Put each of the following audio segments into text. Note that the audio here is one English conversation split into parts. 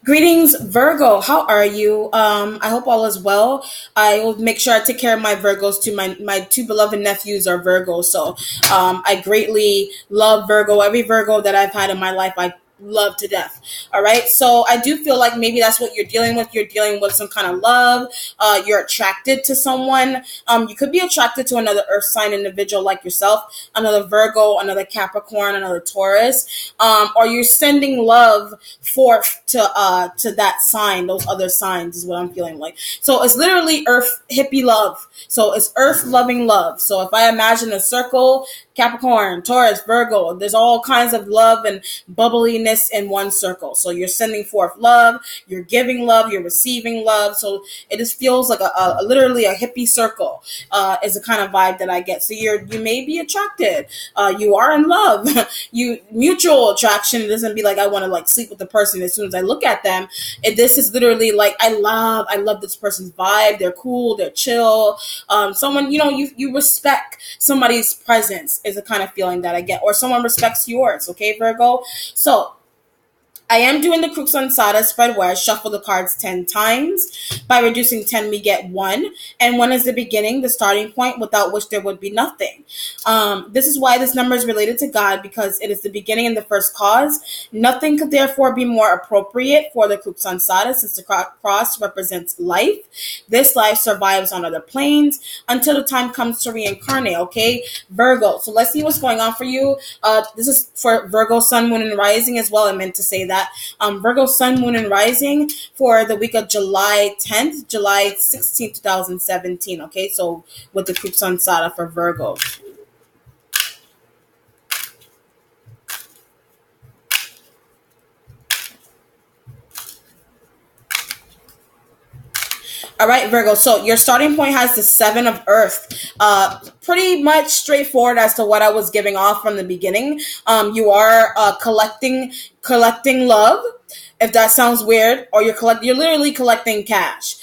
Greetings, Virgo. How are you? I hope all is well. I will make sure I take care of my Virgos too. My two beloved nephews are Virgos, so I greatly love Virgo. Every Virgo that I've had in my life, I love to death. All right, so I do feel like maybe that's what you're dealing with. You're dealing with some kind of love. You're attracted to someone. You could be attracted to another Earth sign individual like yourself, another Virgo, another Capricorn, another Taurus, or you're sending love forth to that sign, those other signs is what I'm feeling like. So it's literally Earth hippie love. So it's Earth loving love. So if I imagine a circle, Capricorn, Taurus, Virgo, there's all kinds of love and bubbliness in one circle. So you're sending forth love, you're giving love, you're receiving love. So it just feels like a literally a hippie circle is the kind of vibe that I get. So you may be attracted. You are in love. You mutual attraction. It doesn't be like I want to like sleep with the person as soon as I look at them. This is literally like I love this person's vibe. They're cool. They're chill. Someone you respect somebody's presence is the kind of feeling that I get, or someone respects yours. Okay, Virgo. So I am doing the Crux Ansata spread where I shuffle the cards 10 times. By reducing 10, we get 1. And 1 is the beginning, the starting point, without which there would be nothing. This is why this number is related to God, because it is the beginning and the first cause. Nothing could therefore be more appropriate for the Crux Ansata, since the cross represents life. This life survives on other planes until the time comes to reincarnate, okay? Virgo. So let's see what's going on for you. This is for Virgo, Sun, Moon, and Rising as well. I meant to say that. Virgo, Sun, Moon, and Rising for the week of July 10th, July 16th, 2017. Okay, so with the Crux Ansata for Virgo. All right, Virgo. So your starting point has the 7 of Earth. Pretty much straightforward as to what I was giving off from the beginning. You are collecting love. If that sounds weird, or you're literally collecting cash.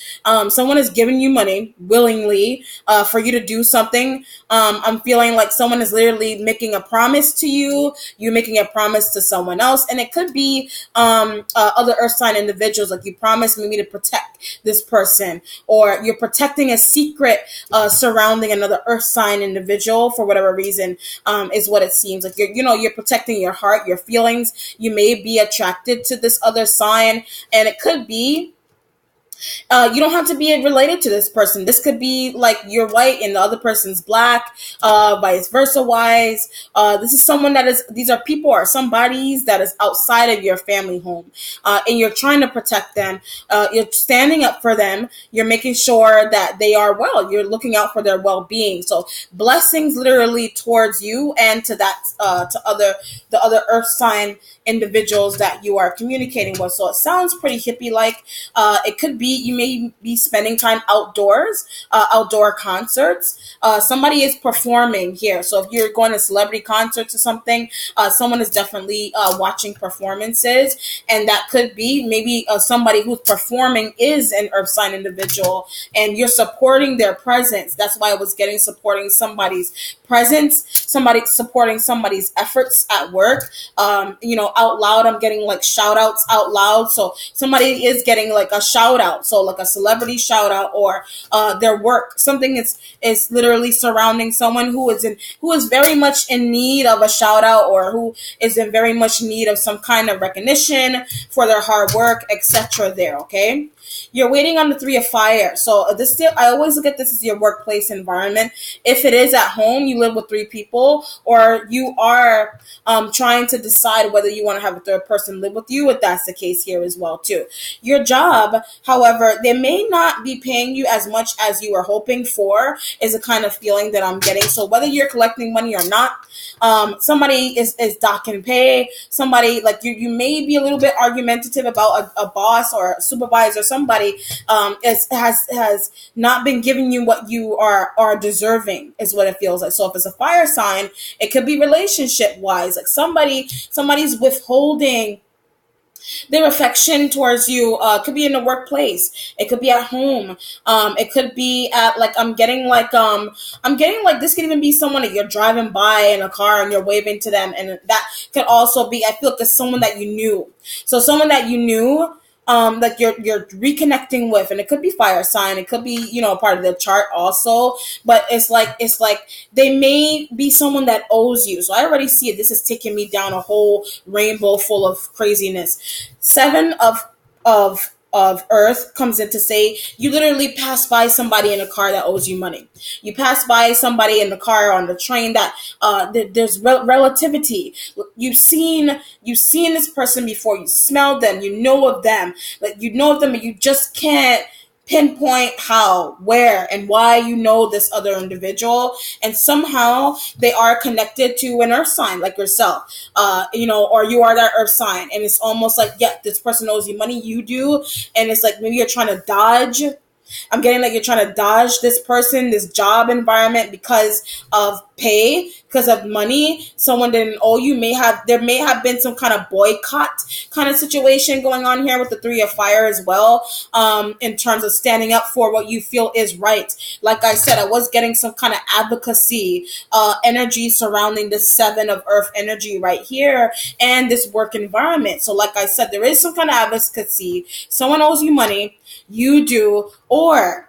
Someone is giving you money willingly for you to do something. I'm feeling like someone is literally making a promise to you. You're making a promise to someone else, and it could be other Earth sign individuals. Like you promised me to protect this person, or you're protecting a secret surrounding another Earth sign individual for whatever reason. Is what it seems like. You're protecting your heart, your feelings. You may be attracted to this other sign, and it could be you don't have to be related to this person. This could be like you're white and the other person's black, vice versa wise. This is someone these are people or somebodies that is outside of your family home. And you're trying to protect them. You're standing up for them. You're making sure that they are well. You're looking out for their well-being. So blessings literally towards you and to the other earth sign individuals that you are communicating with. So it sounds pretty hippie like. It could be you may be spending time outdoors, outdoor concerts. Somebody is performing here. So if you're going to celebrity concerts or something, someone is definitely watching performances. And that could be maybe somebody who's performing is an earth sign individual and you're supporting their presence. That's why I was getting supporting somebody's presence, somebody supporting somebody's efforts at work. Out loud, I'm getting like shout outs out loud. So somebody is getting like a shout out. So like a celebrity shout out or their work. Something is literally surrounding someone who is very much in need of a shout out or who is in very much need of some kind of recognition for their hard work, etc. there, okay? You're waiting on the 3 of fire. So I always look at this as your workplace environment. If it is at home, you live with 3 people, or you are trying to decide whether you want to have a third person live with you, if that's the case here as well too. Your job, however, they may not be paying you as much as you are hoping for, is a kind of feeling that I'm getting. So whether you're collecting money or not, somebody is docking pay. Somebody like you may be a little bit argumentative about a boss or a supervisor. Somebody has not been giving you what you are deserving, is what it feels like. So if it's a fire sign, it could be relationship wise, like somebody's withholding their affection towards you. Could be in the workplace. It could be at home. It could be at like I'm getting like this could even be someone that you're driving by in a car and you're waving to them, and that could also be, I feel like it's someone that you knew. So someone that you knew like you're reconnecting with, and it could be fire sign, it could be, you know, part of the chart also, but it's like they may be someone that owes you. So I already see it. This is taking me down a whole rainbow full of craziness. Seven of earth comes in to say you literally pass by somebody in a car that owes you money. You pass by somebody in the car, on the train, that there's relativity. You've seen this person before. You smelled them. You know of them. Like, you know of them, and you just can't pinpoint how, where, and why you know this other individual, and somehow they are connected to an earth sign like yourself, or you are that earth sign, and it's almost like, yeah, this person owes you money, you do, and it's like maybe you're trying to dodge. I'm getting like you're trying to dodge this person, this job environment, because of pay, because of money. Someone didn't owe you. There may have been some kind of boycott kind of situation going on here with the Three of Fire as well, in terms of standing up for what you feel is right. Like I said, I was getting some kind of advocacy energy surrounding the Seven of Earth energy right here, and this work environment. So like I said, there is some kind of advocacy. Someone owes you money, you do, or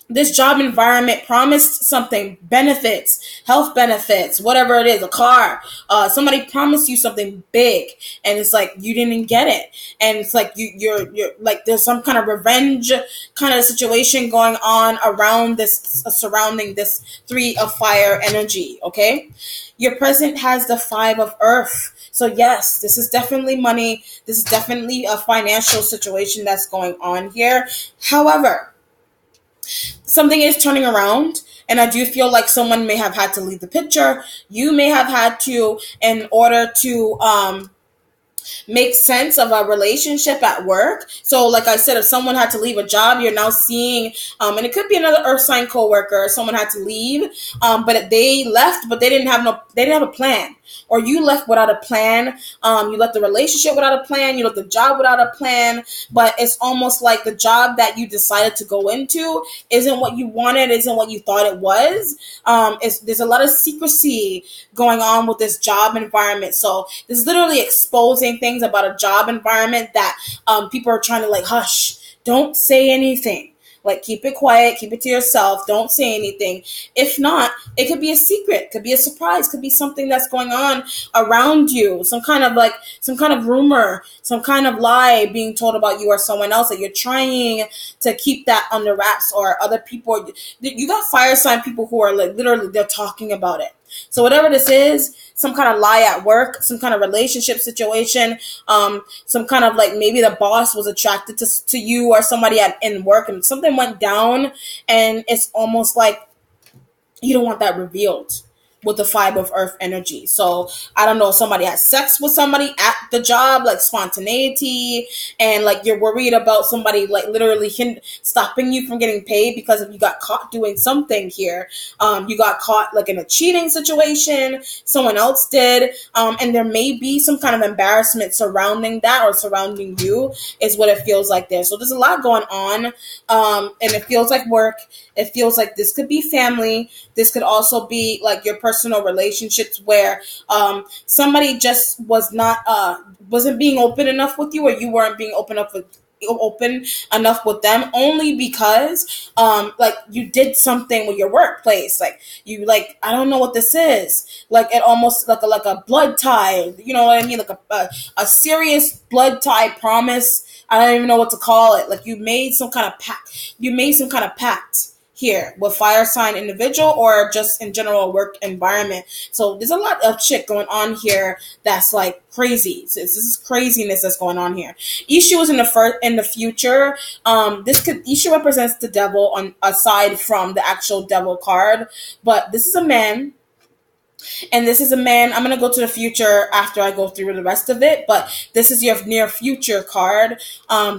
this job environment promised something, benefits, health benefits, whatever it is, a car. Somebody promised you something big, and it's like you didn't get it, and it's like you're like there's some kind of revenge kind of situation going on around this, surrounding this Three of Fire energy. Okay, your present has the Five of Earth. So yes, this is definitely money. This is definitely a financial situation that's going on here. However, something is turning around, and I do feel like someone may have had to leave the picture. You may have had to, in order to make sense of a relationship at work. So like I said, if someone had to leave a job, you're now seeing, and it could be another earth sign coworker, someone had to leave, but they left, but they didn't have a plan. Or you left without a plan. You left the relationship without a plan. You left the job without a plan. But it's almost like the job that you decided to go into isn't what you wanted, isn't what you thought it was. There's a lot of secrecy going on with this job environment. So this is literally exposing things about a job environment that people are trying to like, hush, don't say anything. Like, keep it quiet, keep it to yourself, don't say anything. If not, it could be a secret, could be a surprise, could be something that's going on around you, some kind of rumor, some kind of lie being told about you or someone else that you're trying to keep that under wraps, or other people. You got fire sign people who are like literally they're talking about it. So whatever this is, some kind of lie at work, some kind of relationship situation, some kind of like maybe the boss was attracted to you or somebody in work, and something went down, and it's almost like you don't want that revealed with the Five of Earth energy. So I don't know, somebody has sex with somebody at the job, like spontaneity, and like you're worried about somebody like literally stopping you from getting paid because if you got caught doing something here. You got caught like in a cheating situation, someone else did, and there may be some kind of embarrassment surrounding that or surrounding you is what it feels like there. So there's a lot going on, and it feels like work. It feels like this could be family. This could also be like your personal relationships where somebody just wasn't being open enough with you, or you weren't being open enough with them, only because like you did something with your workplace, like you like I don't know what this is, like it almost like a blood tie, you know what I mean, like a serious blood tie promise. I don't even know what to call it. Like you made some kind of pact here with fire sign individual, or just in general work environment. So there's a lot of shit going on here that's like crazy. So this is craziness that's going on here. Ishu is in the future. Ishu represents the devil on aside from the actual devil card, but this is a man. And this is a man. I'm going to go to the future after I go through the rest of it. But this is your near future card.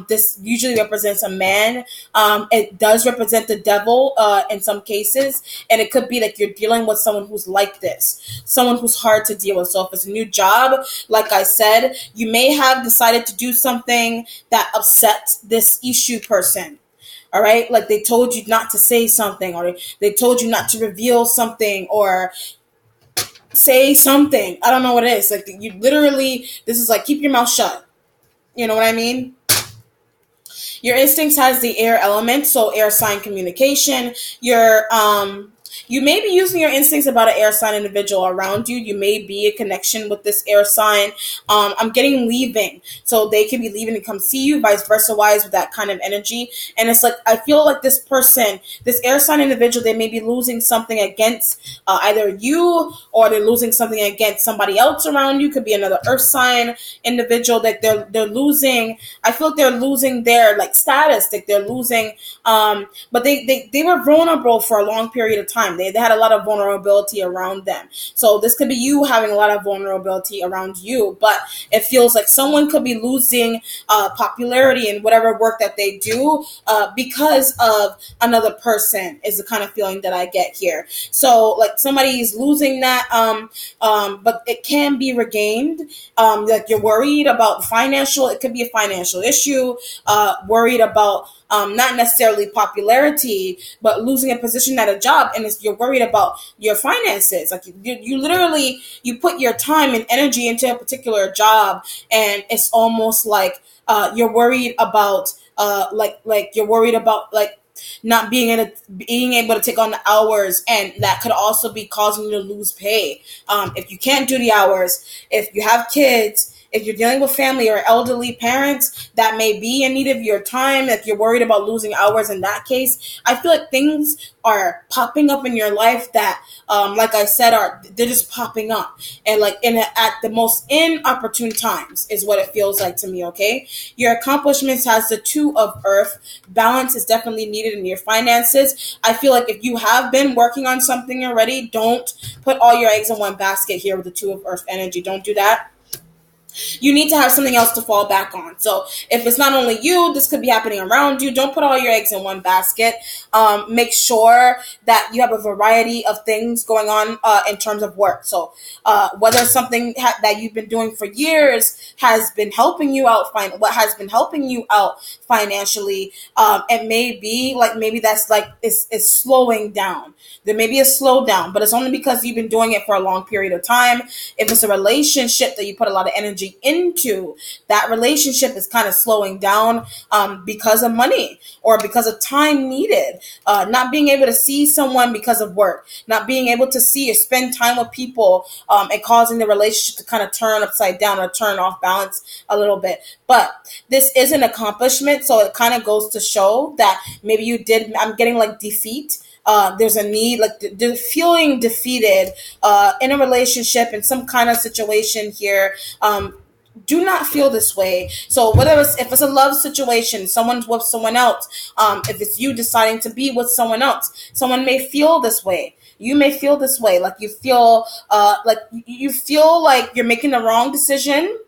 This usually represents a man. It does represent the devil in some cases. And it could be like you're dealing with someone who's like this. Someone who's hard to deal with. So if it's a new job, like I said, you may have decided to do something that upsets this issue person. All right? Like they told you not to say something, or they told you not to reveal something, or say something. I don't know what it is. Like you literally, this is like keep your mouth shut. You know what I mean? Your instincts has the air element, so air sign communication. You may be using your instincts about an air sign individual around you. You may be a connection with this air sign. I'm getting leaving, so they could be leaving to come see you, vice versa wise with that kind of energy. And it's like, I feel like this person, this air sign individual, they may be losing something against either you, or they're losing something against somebody else around you. Could be another earth sign individual that they're losing. I feel like they're losing their like status, like they're losing. But they were vulnerable for a long period of time. They had a lot of vulnerability around them. So this could be you having a lot of vulnerability around you, but it feels like someone could be losing popularity in whatever work that they do because of another person, is the kind of feeling that I get here. So like somebody's losing that, but it can be regained. Like you're worried about financial, it could be a financial issue, worried about not necessarily popularity, but losing a position at a job, and you're worried about your finances. Like you literally, you put your time and energy into a particular job, and it's almost like you're worried about like you're worried about like not being able to take on the hours, and that could also be causing you to lose pay. If you can't do the hours, if you have kids, if you're dealing with family or elderly parents that may be in need of your time, if you're worried about losing hours in that case, I feel like things are popping up in your life that, like I said, they're just popping up, and like at the most inopportune times is what it feels like to me. Okay, your accomplishments has the Two of Earth. Balance is definitely needed in your finances. I feel like if you have been working on something already, don't put all your eggs in one basket here with the Two of Earth energy. Don't do that. You need to have something else to fall back on. So if it's not only you, this could be happening around you. Don't put all your eggs in one basket. Make sure that you have a variety of things going on in terms of work. So whether something that you've been doing for years has been helping you out, what has been helping you out financially, it may be like maybe that's like it's slowing down. There may be a slowdown, but it's only because you've been doing it for a long period of time. If it's a relationship that you put a lot of energy into, that relationship is kind of slowing down because of money or because of time needed. Not being able to see someone because of work, not being able to see or spend time with people, and causing the relationship to kind of turn upside down or turn off balance a little bit. But this is an accomplishment, so it kind of goes to show that maybe you did. I'm getting like defeat. There's a need, like feeling defeated in a relationship, in some kind of situation here. Do not feel this way. So if it's a love situation, someone's with someone else, if it's you deciding to be with someone else, someone may feel this way. You may feel this way, like you feel like you're making the wrong decision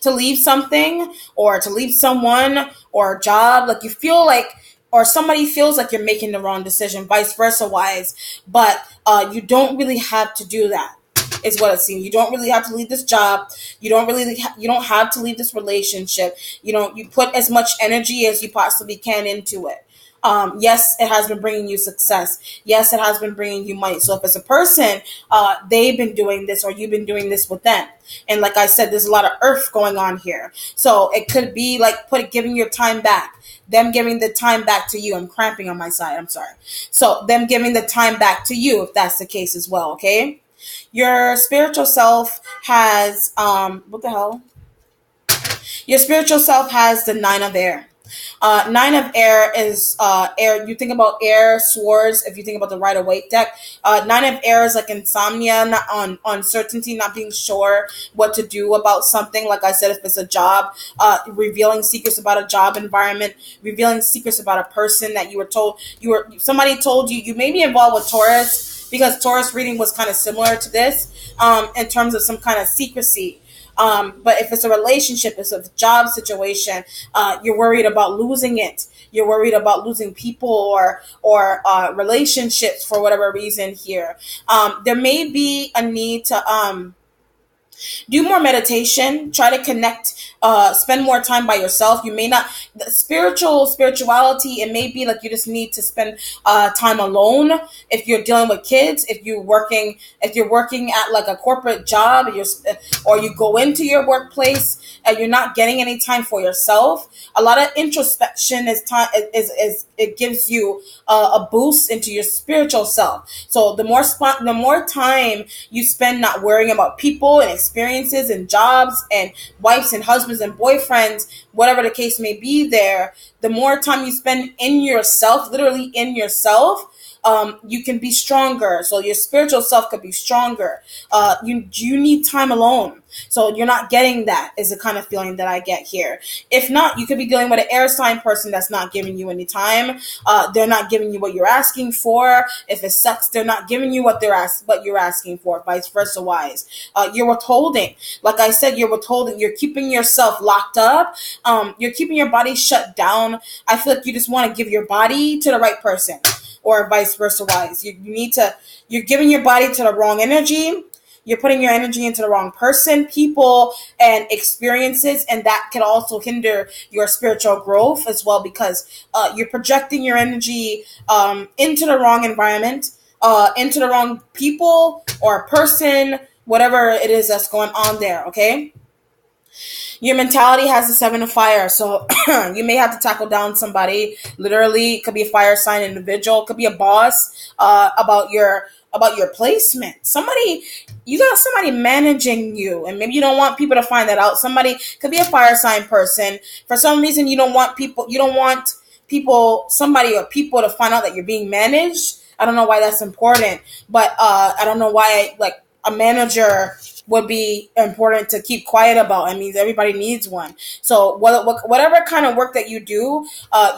to leave something or to leave someone or a job. Like you feel like, or somebody feels like you're making the wrong decision, vice versa wise, but you don't really have to do that, is what it seems. You don't really have to leave this job. You don't have to leave this relationship. You put as much energy as you possibly can into it. Yes, it has been bringing you success. Yes, it has been bringing you money. So if it's a person, they've been doing this or you've been doing this with them. And like I said, there's a lot of earth going on here. So it could be like giving your time back. Them giving the time back to you. I'm cramping on my side. I'm sorry. So them giving the time back to you, if that's the case as well. Okay. Your spiritual self has, what the hell? Your spiritual self has the Nine of Air. Nine of Air is air. You think about air, swords. If you think about the Rider-Waite deck, Nine of Air is like insomnia, not uncertainty, not being sure what to do about something. Like I said, if it's a job, revealing secrets about a job environment, revealing secrets about a person that you were told somebody told you. You may be involved with Taurus, because Taurus reading was kind of similar to this in terms of some kind of secrecy. But if it's a relationship, it's a job situation, you're worried about losing it. You're worried about losing people or relationships for whatever reason here. There may be a need to Do more meditation. Try to connect. Spend more time by yourself. You may not spirituality. It may be like you just need to spend time alone. If you're dealing with kids, if you're working at like a corporate job, or you go into your workplace and you're not getting any time for yourself. A lot of introspection is time. Is it gives you a boost into your spiritual self. So the more time you spend not worrying about people and experiences and jobs and wives and husbands and boyfriends, whatever the case may be there, the more time you spend in yourself, literally in yourself, you can be stronger. So your spiritual self could be stronger. You need time alone. So you're not getting that is the kind of feeling that I get here. If not, you could be dealing with an air sign person that's not giving you any time. They're not giving you what you're asking for. If it sucks, they're not giving you what you're asking for. Vice versa wise. You're withholding. Like I said, you're withholding. You're keeping yourself locked up. You're keeping your body shut down. I feel like you just want to give your body to the right person, or vice versa wise. You're giving your body to the wrong energy. You're putting your energy into the wrong person, people, and experiences, and that can also hinder your spiritual growth as well, because you're projecting your energy into the wrong environment, into the wrong people or person, whatever it is that's going on there, okay? Your mentality has the seven of fire, so you may have to tackle down somebody. Literally, it could be a fire sign individual, it could be a boss about your placement. You got somebody managing you, and maybe you don't want people to find that out. Somebody could be a fire sign person. For some reason, you don't want somebody or people to find out that you're being managed. I don't know why that's important, but I don't know why like a manager would be important to keep quiet about. I mean, everybody needs one. So whatever kind of work that you do,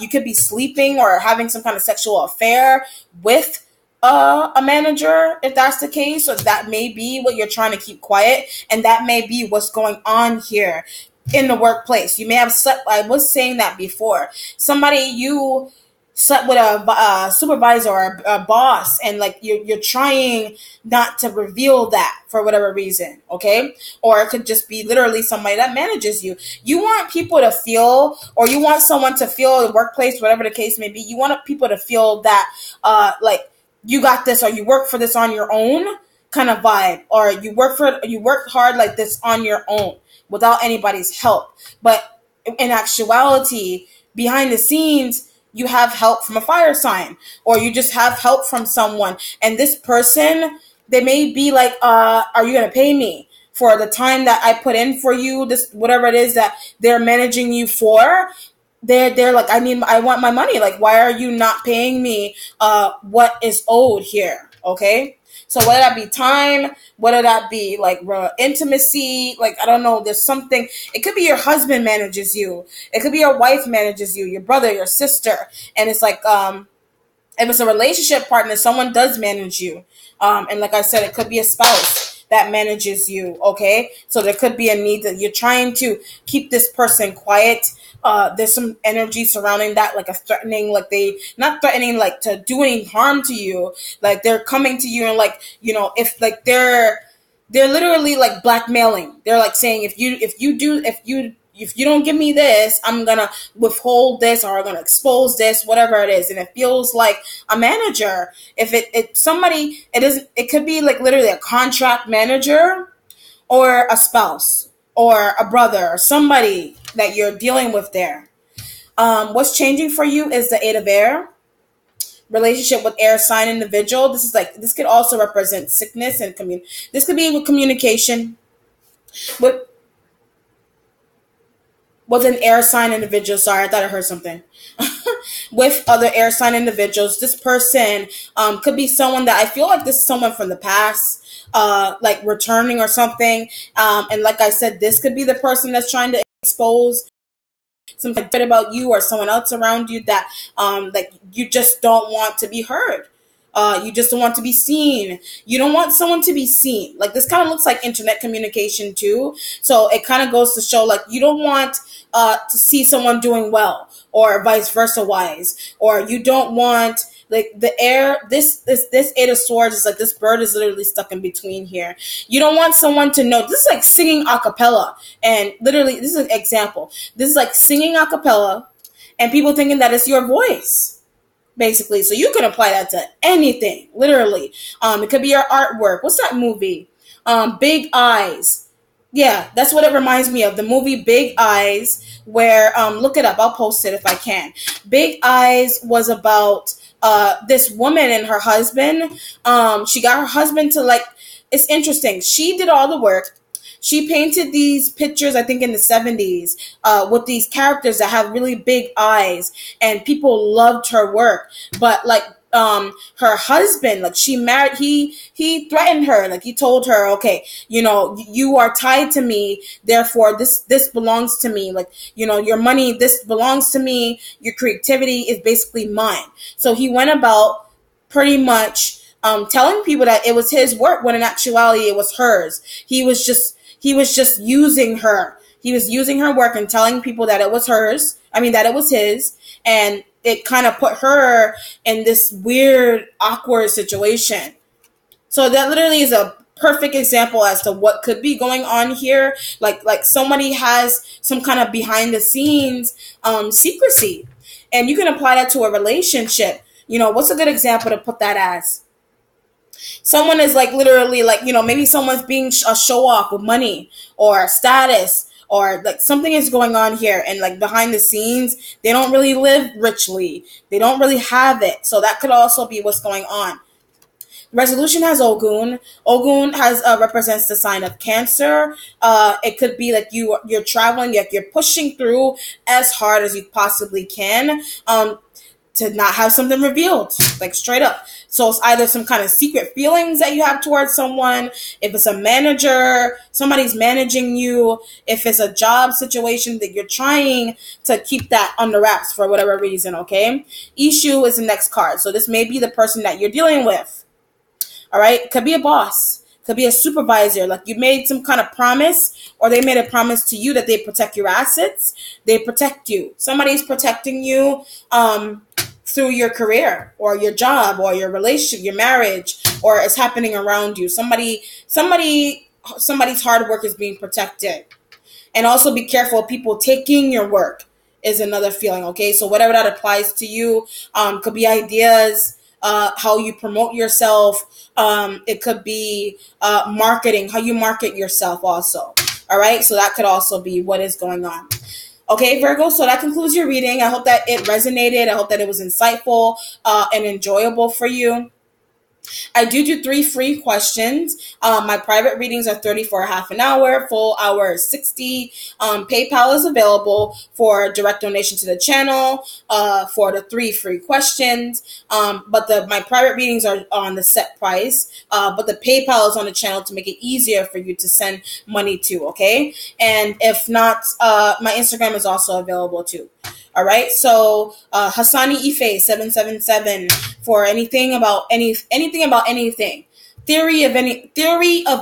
you could be sleeping or having some kind of sexual affair with a manager, if that's the case. So that may be what you're trying to keep quiet, and that may be what's going on here in the workplace. You may have slept. I was saying that before. Somebody you slept with a supervisor or a boss, and like you're trying not to reveal that for whatever reason, okay? Or it could just be literally somebody that manages you. You want people to feel, or you want someone to feel the workplace, whatever the case may be. You want people to feel that like you got this, or you work for this on your own kind of vibe, or you work hard like this on your own without anybody's help. But in actuality, behind the scenes, you have help from a fire sign, or you just have help from someone. And this person, they may be like, are you going to pay me for the time that I put in for you? This, whatever it is that they're managing you for. They're like, I want my money. Like, why are you not paying me what is owed here? Okay. So whether that be time, whether that be like intimacy, like, I don't know, there's something. It could be your husband manages you. It could be your wife manages you, your brother, your sister. And it's like, if it's a relationship partner, someone does manage you. And like I said, it could be a spouse that manages you. Okay. So there could be a need that you're trying to keep this person quiet. There's some energy surrounding that, like a threatening, like they not threatening, like to do any harm to you. Like they're coming to you and like, you know, if like they're literally like blackmailing. They're like saying, if you don't give me this, I'm gonna withhold this, or I'm gonna expose this, whatever it is. And it feels like a manager. If it could be like literally a contract manager, or a spouse, or a brother, or somebody that you're dealing with there. What's changing for you is the Eight of Air. Relationship with air sign individual. This could also represent sickness and this could be with communication with an air sign individual. Sorry, I thought I heard something. With other air sign individuals, this person could be someone that I feel like this is someone from the past, like returning or something. And like I said, this could be the person that's trying to expose something good about you or someone else around you that like you just don't want to be heard. You just don't want to be seen. You don't want someone to be seen. Like, this kind of looks like internet communication too. So it kind of goes to show, like, you don't want to see someone doing well, or vice versa wise, or you don't want, like, the air. This Eight of Swords is like, this bird is literally stuck in between here. You don't want someone to know. This is like singing a cappella, and literally, this is an example. This is like singing a cappella, and people thinking that it's your voice, basically. So you can apply that to anything, literally. It could be your artwork. What's that movie? Big Eyes. Yeah, that's what it reminds me of. The movie Big Eyes, where, look it up. I'll post it if I can. Big Eyes was about this woman and her husband. She got her husband to, like, it's interesting. She did all the work. She painted these pictures, I think in the 70s, with these characters that have really big eyes, and people loved her work. But, like, her husband, like, she married, he threatened her. Like, he told her, okay, you are tied to me, therefore this belongs to me. Like, your money, this belongs to me. Your creativity is basically mine. So he went about pretty much telling people that it was his work, when in actuality it was hers. He was just using her. He was using her work and telling people that it was hers. I mean, that it was his. And it kind of put her in this weird, awkward situation. So that literally is a perfect example as to what could be going on here. Like somebody has some kind of behind the scenes secrecy. And you can apply that to a relationship. What's a good example to put that as? Someone is, like, literally, like, maybe someone's being a show off with money or status, or, like, something is going on here, and, like, behind the scenes, they don't really live richly. They don't really have it. So that could also be what's going on. Resolution has Ogun. Ogun has represents the sign of Cancer. It could be like you're traveling, like you're pushing through as hard as you possibly can. To not have something revealed, like, straight up. So it's either some kind of secret feelings that you have towards someone. If it's a manager, somebody's managing you. If it's a job situation that you're trying to keep that under wraps for whatever reason, okay? Issue is the next card. So this may be the person that you're dealing with. All right? Could be a boss. Could be a supervisor. Like, you made some kind of promise, or they made a promise to you that they protect your assets. They protect you. Somebody's protecting you through your career, or your job, or your relationship, your marriage, or it's happening around you. Somebody's hard work is being protected. And also be careful of people taking your work is another feeling, okay? So whatever that applies to you, could be ideas, how you promote yourself. It could be marketing, how you market yourself also. All right, so that could also be what is going on. Okay, Virgo, so that concludes your reading. I hope that it resonated. I hope that it was insightful and enjoyable for you. I do 3 free questions. My private readings are 30 for a half an hour. Full hour is 60. PayPal is available for direct donation to the channel for the 3 free questions. But my private readings are on the set price. But the PayPal is on the channel to make it easier for you to send money to, okay? And if not, my Instagram is also available too. All right, so Hassani Ife 777 for anything about anything. Theory of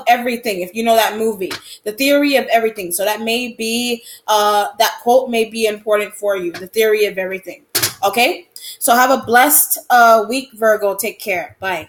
everything. If you know that movie, The Theory of Everything. So that may be that quote may be important for you. The Theory of Everything. Okay, so have a blessed week, Virgo. Take care. Bye.